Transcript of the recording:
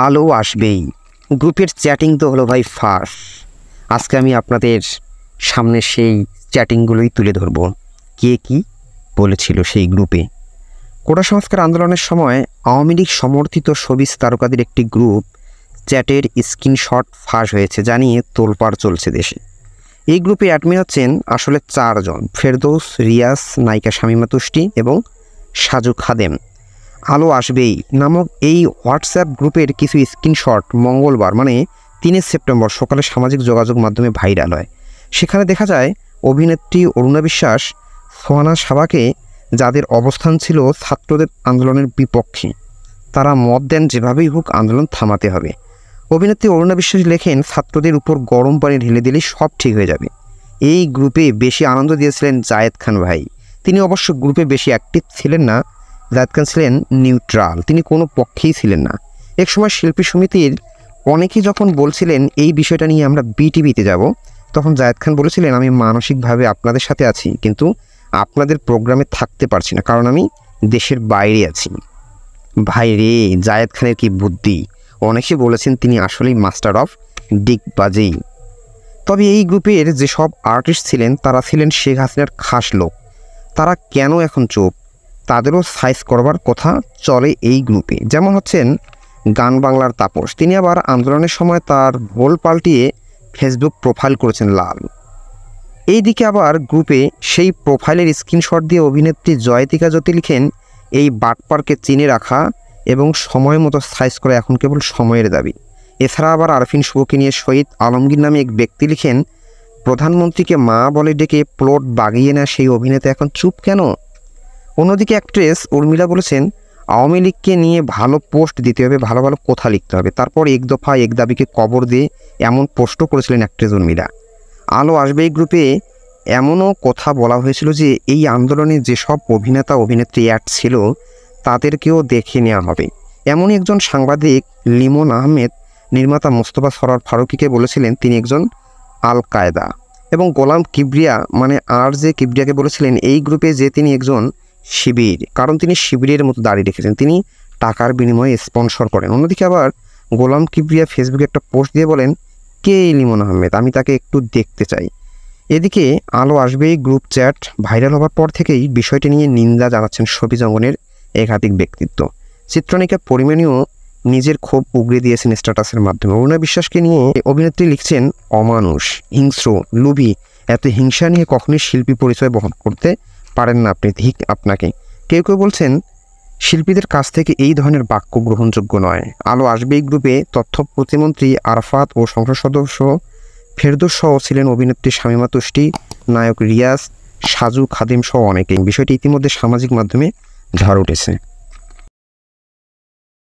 আলো আসবেই। গ্রুপের চ্যাটিং তো হলো ভাই ফাঁস। আজকে আমি আপনাদের সামনে সেই চ্যাটিংগুলোই তুলে ধরব। কে কি বলেছিল সেই গ্রুপে। কোটা সংস্কার আন্দোলনের সময় আওয়ামী লীগ সমর্থিত শোবিজ তারকাদের একটি গ্রুপ চ্যাটের স্ক্রিনশট ফাঁস হয়েছে জানিয়ে তোলপাড় চলছে দেশে। এই গ্রুপে অ্যাডমিন হচ্ছেন আসলে 4 জন: ফেরদৌস, রিয়াজ, নায়িকা শামীমা তুষ্টি এবং সাজু খাদেম। আলো আসবেই নামক এই হোয়াটসঅ্যাপ গ্রুপের কিছু স্ক্রিনশট মঙ্গলবার মানে 3 সেপ্টেম্বর সকালে সামাজিক যোগাযোগ মাধ্যমে ভাইরাল হয়। সেখানে দেখা যায় অভিনেত্রী অরুণা বিশ্বাস সোহানা সাবাকে, যাদের অবস্থান ছিল ছাত্রদের আন্দোলনের বিপক্ষে, তারা মত দেন যেভাবেই হোক আন্দোলন থামাতে হবে। অভিনেত্রী অরুণা বিশ্বাস লেখেন, ছাত্রদের উপর গরম পানি ঢেলে দিলে সব ঠিক হয়ে যাবে। এই গ্রুপে বেশি আনন্দ দিয়েছিলেন জায়েদ খান ভাই। তিনি অবশ্য গ্রুপে বেশি অ্যাক্টিভ ছিলেন না। জায়েদ খান ছিলেন নিউট্রাল, তিনি কোনো পক্ষেই ছিলেন না। একসময় শিল্পী সমিতির অনেকেই যখন বলছিলেন এই বিষয়টা নিয়ে আমরা বিটিভিতে যাব, তখন জায়েদ খান বলেছিলেন, আমি মানসিকভাবে আপনাদের সাথে আছি, কিন্তু আপনাদের প্রোগ্রামে থাকতে পারছি না, কারণ আমি দেশের বাইরে আছি। ভাই রে, জায়েদ খানের কি বুদ্ধি! অনেকে বলেছেন তিনি আসলেই মাস্টার অফ ডিগবাজি। তবে এই গ্রুপের যেসব আর্টিস্ট ছিলেন তারা ছিলেন শেখ হাসিনার খাস লোক। তারা কেন এখন চুপ? তাদেরও সাইজ করবার কথা চলে এই গ্রুপে। যেমন হচ্ছেন গান বাংলার তাপস, তিনি আবার আন্দোলনের সময় তার ভোল পাল্টিয়ে ফেসবুক প্রোফাইল করেছেন লাল। এইদিকে আবার গ্রুপে সেই প্রোফাইলের স্ক্রিনশট দিয়ে অভিনেত্রী জয়তিকা জ্যোতি লিখেন, এই বাটপারকে চিনে রাখা এবং সময় মতো সাইজ করা এখন কেবল সময়ের দাবি। এছাড়া আবার আরফিন শুভকে নিয়ে শহীদ আলমগীর নামে এক ব্যক্তি লিখেন, প্রধানমন্ত্রীকে মা বলে ডেকে প্লট বাগিয়ে না সেই অভিনেতা এখন চুপ কেন? অন্যদিকে অ্যাক্ট্রেস উর্মিলা বলেছেন, আওয়ামী লীগকে নিয়ে ভালো পোস্ট দিতে হবে, ভালো ভালো কথা লিখতে হবে। তারপর এক দফা এক দাবিকে কবর দিয়ে এমন পোস্টও করেছিলেন অ্যাক্ট্রেস উর্মিলা। আলো আসবে এই গ্রুপে এমনও কথা বলা হয়েছিল যে এই আন্দোলনে যেসব অভিনেতা অভিনেত্রী অ্যাড ছিল তাদেরকেও দেখে নেওয়া হবে। এমনই একজন সাংবাদিক লিমন আহমেদ নির্মাতা মোস্তফা সরোয়ার ফারুকীকে বলেছিলেন তিনি একজন আল কায়দা, এবং গোলাম কিবরিয়া মানে RJ কিবরিয়াকে বলেছিলেন এই গ্রুপে যে তিনি একজন শিবির, কারণ তিনি শিবিরের মতো দাঁড়িয়ে রেখেছেন, তিনি টাকার বিনিময়ে স্পন্সর করেন। অন্যদিকে আবার গোলাম কিবরিয়া ফেসবুকে একটা পোস্ট দিয়ে বলেন, কে লিমন আহমেদ, আমি তাকে একটু দেখতে চাই। এদিকে আলো আসবেই গ্রুপ চ্যাট ভাইরাল হওয়ার পর থেকেই বিষয়টি নিয়ে নিন্দা জানাচ্ছেন শোবিজ অঙ্গনের একাধিক ব্যক্তিত্ব। চিত্রনায়িকা পরিমণিও নিজের ক্ষোভ উগরে দিয়েছেন স্ট্যাটাসের মাধ্যমে। অরুণা বিশ্বাসকে নিয়ে অভিনেত্রী লিখছেন, অমানুষ, হিংস্র, লোভী, এত হিংসা নিয়ে কখনোই শিল্পী পরিচয় বহন করতে পারেন না আপনি, ঠিক আপনাকে। কেউ কেউ বলছেন শিল্পীদের কাছ থেকে এই ধরনের বাক্য গ্রহণযোগ্য নয়। আলো আসবেই গ্রুপে তথ্য প্রতিমন্ত্রী আরাফাত ও সংসদ সদস্য ফেরদৌস সহ ছিলেন অভিনেত্রী শামীমা তুষ্টি, নায়ক রিয়াজ, সাজু খাদেম সহ অনেকেই। বিষয়টি ইতিমধ্যে সামাজিক মাধ্যমে ঝড় উঠেছে।